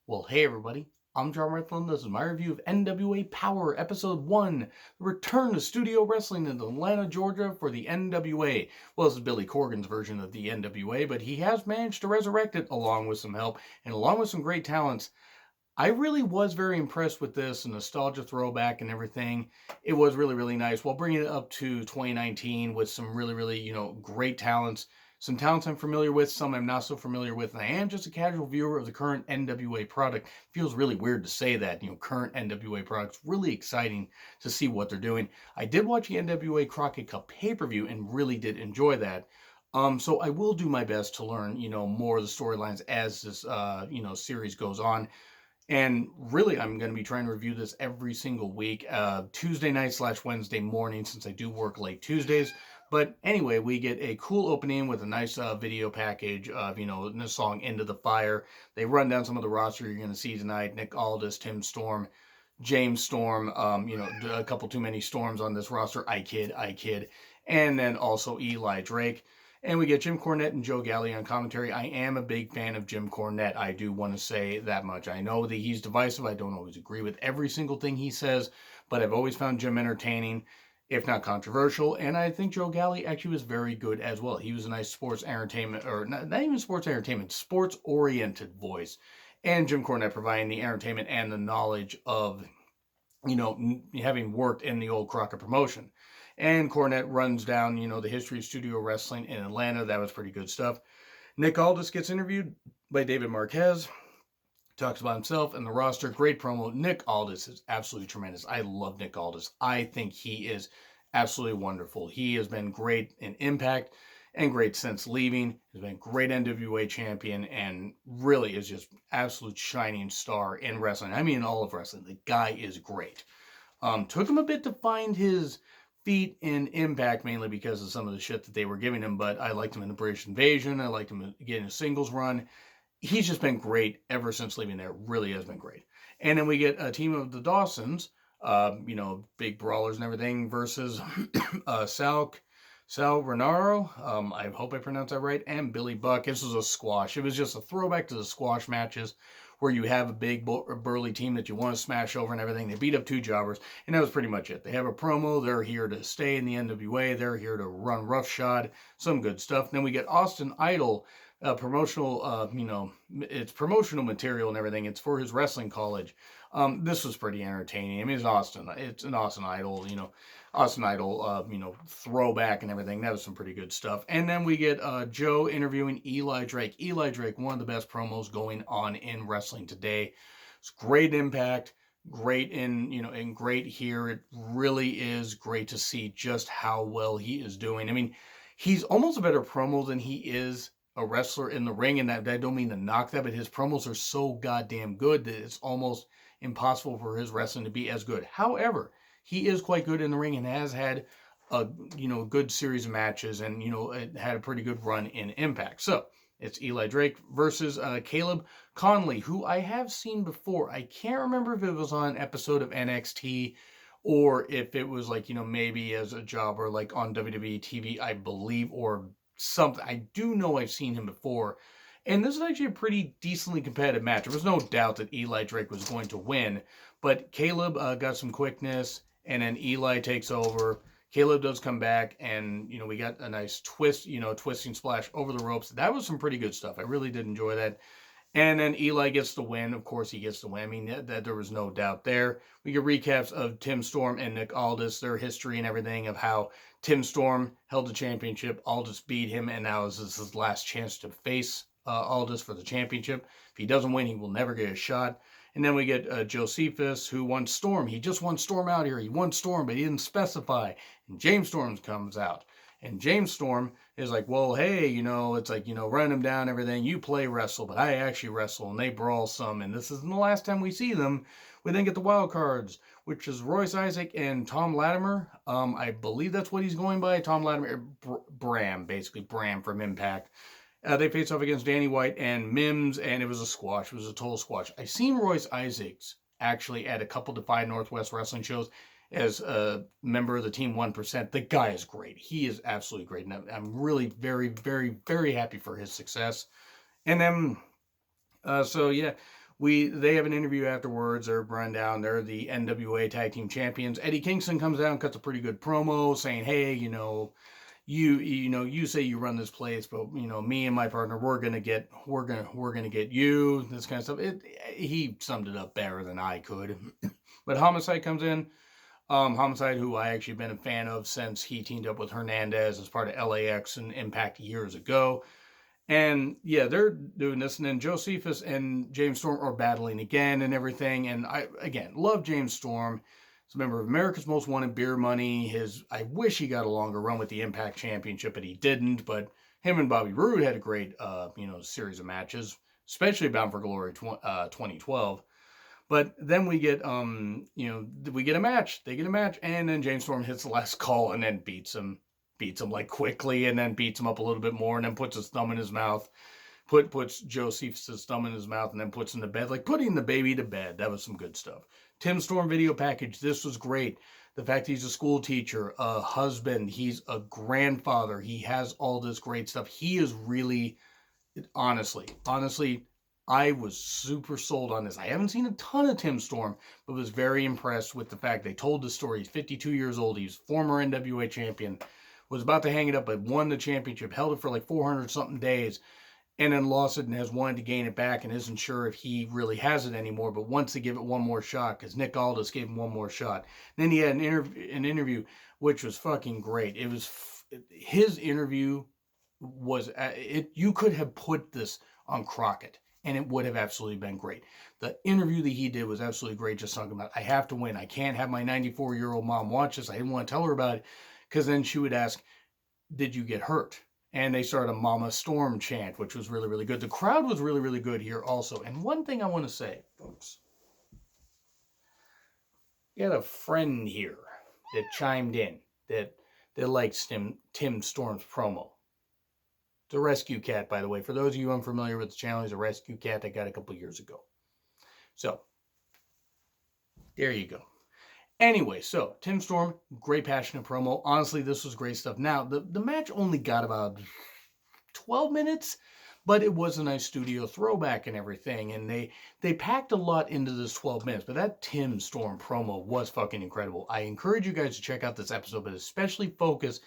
Well, hey everybody, I'm John Redfern. This is my review of NWA Powerrr Episode 1, the return to studio wrestling in Atlanta, Georgia for the NWA. Well, this is Billy Corgan's version of the NWA, but he has managed to resurrect it along with some help and along with some great talents. I really was very impressed with this nostalgia throwback and everything. It was really, really nice while bringing it up to 2019 with some really, really, great talents. Some talents I'm familiar with, some I'm not so familiar with, and I am just a casual viewer of the current NWA product. It feels really weird to say that, current NWA product's really exciting to see what they're doing. I did watch the NWA Crockett Cup pay-per-view and really did enjoy that. So I will do my best to learn, more of the storylines as this, series goes on. And really, I'm going to be trying to review this every single week, Tuesday night / Wednesday morning, since I do work late Tuesdays. But anyway, we get a cool opening with a nice video package of, the song Into the Fire. They run down some of the roster you're going to see tonight. Nick Aldis, Tim Storm, James Storm, a couple too many Storms on this roster. I kid. And then also Eli Drake. And we get Jim Cornette and Joe Galli on commentary. I am a big fan of Jim Cornette. I do want to say that much. I know that he's divisive. I don't always agree with every single thing he says, but I've always found Jim entertaining, if not controversial. And I think Joe Galli actually was very good as well. He was a nice sports entertainment, or not even sports entertainment, sports-oriented voice. And Jim Cornette providing the entertainment and the knowledge of, having worked in the old Crockett promotion. And Cornette runs down, the history of studio wrestling in Atlanta. That was pretty good stuff. Nick Aldis gets interviewed by David Marquez. Talks about himself and the roster. Great promo. Nick Aldis is absolutely tremendous. I love Nick Aldis. I think he is absolutely wonderful. He has been great in Impact and great since leaving. He's been great NWA champion and really is just absolute shining star in wrestling. I mean, all of wrestling. The guy is great. Took him a bit to find his feet in Impact, mainly because of some of the shit that they were giving him, but I liked him in the British Invasion. I liked him getting a singles run. He's just been great ever since leaving there. Really has been great. And then we get a team of the Dawsons, big brawlers and everything, versus Sal Renaro, I hope I pronounced that right, and Billy Buck. This was a squash. It was just a throwback to the squash matches where you have a big burly team that you want to smash over and everything. They beat up two jobbers, and that was pretty much it. They have a promo. They're here to stay in the NWA. They're here to run roughshod. Some good stuff. Then we get Austin Idol, promotional, it's promotional material and everything. It's for his wrestling college. This was pretty entertaining. I mean, it's an Austin Idol, throwback and everything. That was some pretty good stuff. And then we get Joe interviewing Eli Drake. Eli Drake, one of the best promos going on in wrestling today. It's great Impact, great and great here. It really is great to see just how well he is doing. I mean, he's almost a better promo than he is a wrestler in the ring, and that I don't mean to knock that, but his promos are so goddamn good that it's almost impossible for his wrestling to be as good. However, he is quite good in the ring and has had a good series of matches and had a pretty good run in Impact. So it's Eli Drake versus Caleb Conley, who I have seen before. I can't remember if it was on an episode of NXT or if it was maybe as a jobber like on WWE TV, I believe, or something. I do know I've seen him before. And this is actually a pretty decently competitive match. There was no doubt that Eli Drake was going to win, but Caleb got some quickness, and then Eli takes over. Caleb does come back, and we got a nice twist, twisting splash over the ropes. That was some pretty good stuff. I really did enjoy that. And then Eli gets the win. Of course, he gets the win. I mean, that there was no doubt there. We get recaps of Tim Storm and Nick Aldis, their history and everything, of how Tim Storm held the championship. Aldis beat him, and now is his last chance to face Aldis for the championship. If he doesn't win, he will never get a shot. And then we get Josephus, who won Storm. He just won Storm out here. He won Storm, but he didn't specify. And James Storm comes out. And James Storm is like, well, hey, it's like, run him down, everything. You play wrestle, but I actually wrestle. And they brawl some. And this isn't the last time we see them. We then get the wild cards, which is Royce Isaac and Tom Latimer. I believe that's what he's going by. Tom Latimer, Bram, basically. Bram from Impact. They face off against Danny White and Mims, and it was a squash. It was a total squash. I've seen Royce Isaacs actually at a couple Defy Northwest wrestling shows as a member of the Team 1%. The guy is great. He is absolutely great. And I'm really very, very, very happy for his success. And then, so yeah, they have an interview afterwards. They're run down. They're the NWA Tag Team Champions. Eddie Kingston comes out and cuts a pretty good promo saying, hey, you say you run this place, but me and my partner, we're gonna get you, this kind of stuff. He summed it up better than I could. But Homicide comes in. Homicide, who I actually been a fan of since he teamed up with Hernandez as part of LAX and Impact years ago. And yeah, they're doing this, and then Josephus and James Storm are battling again and everything. And I, again, love James Storm. He's a member of America's Most Wanted, Beer Money. I wish he got a longer run with the Impact Championship, but he didn't. But him and Bobby Roode had a great, series of matches, especially Bound for Glory 2012. But then we get, we get a match. They get a match, and then James Storm hits the last call and then beats him like quickly, and then beats him up a little bit more, and then puts his thumb in his mouth. Puts Joseph's thumb in his mouth, and then puts him to bed, like putting the baby to bed. That was some good stuff. Tim Storm video package. This was great. The fact he's a school teacher, a husband, he's a grandfather. He has all this great stuff. He is really, honestly, I was super sold on this. I haven't seen a ton of Tim Storm, but was very impressed with the fact they told the story. He's 52 years old. He's former NWA champion. Was about to hang it up, but won the championship, held it for like 400 something days, and then lost it and has wanted to gain it back and isn't sure if he really has it anymore, but wants to give it one more shot because Nick Aldis gave him one more shot. Then he had an interview which was fucking great. It was his interview was you could have put this on Crockett and it would have absolutely been great. The interview that he did was absolutely great, just talking about, I have to win. I can't have my 94-year-old mom watch this. I didn't want to tell her about it, because then she would ask, did you get hurt? And they started a Mama Storm chant, which was really, really good. The crowd was really, really good here also. And one thing I want to say, folks, you had a friend here that chimed in that likes Tim Storm's promo. It's a rescue cat, by the way. For those of you unfamiliar with the channel, he's a rescue cat that got a couple years ago. So, there you go. Anyway, so Tim Storm, great passionate promo. Honestly, this was great stuff. Now, the match only got about 12 minutes, but it was a nice studio throwback and everything. And they packed a lot into this 12 minutes. But that Tim Storm promo was fucking incredible. I encourage you guys to check out this episode, but especially focus.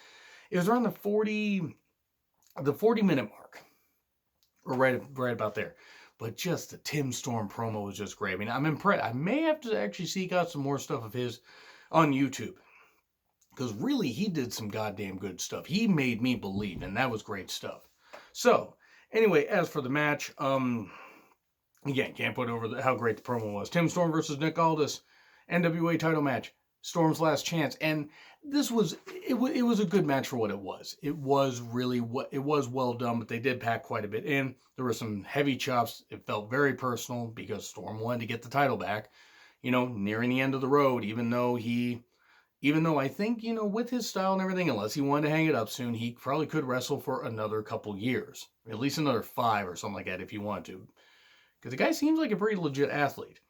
It was around the 40-minute mark, or right about there. But just the Tim Storm promo was just great. I mean, I'm impressed. I may have to actually seek out some more stuff of his on YouTube, because really, he did some goddamn good stuff. He made me believe, and that was great stuff. So, anyway, as for the match, again, can't put over how great the promo was. Tim Storm versus Nick Aldis, NWA title match. Storm's last chance, and this was it was a good match for what it was. It was well done, but they did pack quite a bit in. There were some heavy chops. It felt very personal because Storm wanted to get the title back, nearing the end of the road. Even though I think, with his style and everything, unless he wanted to hang it up soon, he probably could wrestle for another couple yeers, at least another 5 or something like that if you want to, because the guy seems like a pretty legit athlete.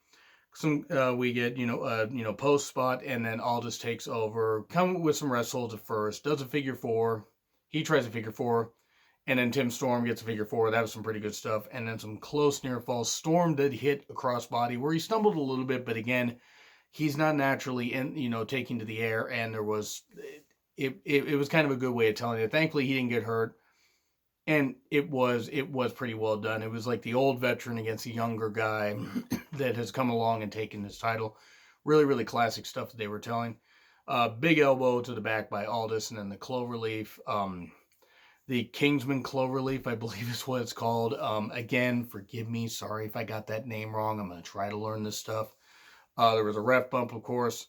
We get, post spot, and then Aldis takes over, come with some rest holds at first, does a figure 4, he tries a figure 4, and then Tim Storm gets a figure 4, that was some pretty good stuff, and then some close near falls. Storm did hit a crossbody where he stumbled a little bit, but again, he's not naturally taking to the air, and there was, it was kind of a good way of telling it. Thankfully, he didn't get hurt. And it was pretty well done. It was like the old veteran against the younger guy that has come along and taken his title. Really, really classic stuff that they were telling. Big elbow to the back by Aldis, and then the cloverleaf. The Kingsman cloverleaf, I believe is what it's called. Again, forgive me. Sorry if I got that name wrong. I'm going to try to learn this stuff. There was a ref bump, of course,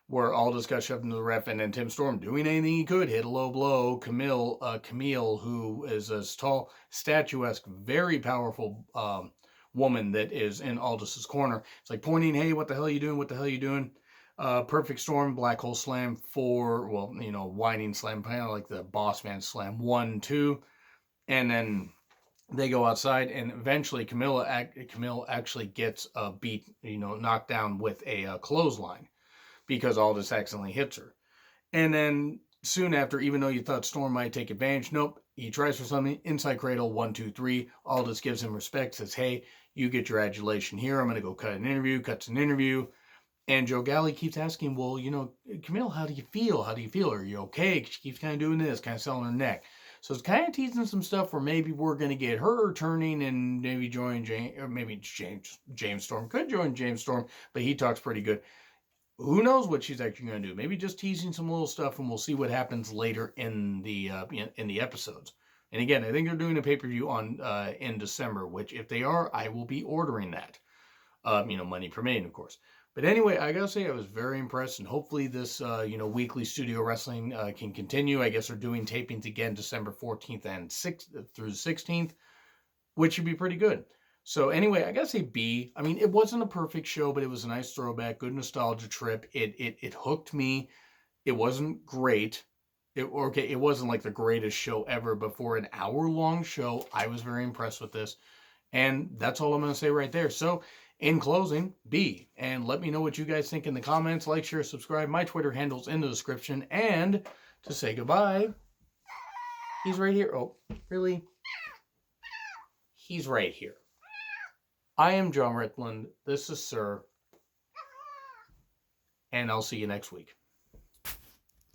where Aldis got shoved into the ref, and then Tim Storm, doing anything he could, hit a low blow. Camille, who is a tall, statuesque, very powerful woman that is in Aldis's corner. It's like pointing, hey, what the hell are you doing? What the hell are you doing? Perfect Storm, Black Hole Slam, 4, whining slam, kind of like the Boss Man Slam, 1, 2, and then they go outside, and eventually Camille actually gets beat, knocked down with a clothesline, because Aldis accidentally hits her. And then soon after, even though you thought Storm might take advantage, nope, he tries for something, inside cradle, 1, 2, 3. Aldis gives him respect, says, hey, You get your adulation here. I'm going to go cut an interview, cuts an interview. And Joe Galley keeps asking, well, Camille, how do you feel? How do you feel? Are you okay? She keeps kind of doing this, kind of selling her neck. So it's kind of teasing some stuff where maybe we're going to get her turning and maybe join James, or maybe James Storm could join James Storm, but he talks pretty good. Who knows what she's actually going to do? Maybe just teasing some little stuff, and we'll see what happens later in the episodes. And again, I think they're doing a pay-per-view on in December, which if they are, I will be ordering that. Money permitting, of course. But anyway, I gotta say I was very impressed, and hopefully this weekly studio wrestling can continue. I guess they're doing tapings again December 14th and 6th through the 16th, which should be pretty good. So anyway, I gotta say B. I mean, it wasn't a perfect show, but it was a nice throwback, good nostalgia trip. It hooked me. It wasn't great. It wasn't like the greatest show ever, but for an hour-long show, I was very impressed with this. And that's all I'm going to say right there. So, in closing, B. And let me know what you guys think in the comments. Like, share, subscribe. My Twitter handle's in the description. And to say goodbye, he's right here. Oh, really? He's right here. I am John Ritland. This is Sir. And I'll see you next week.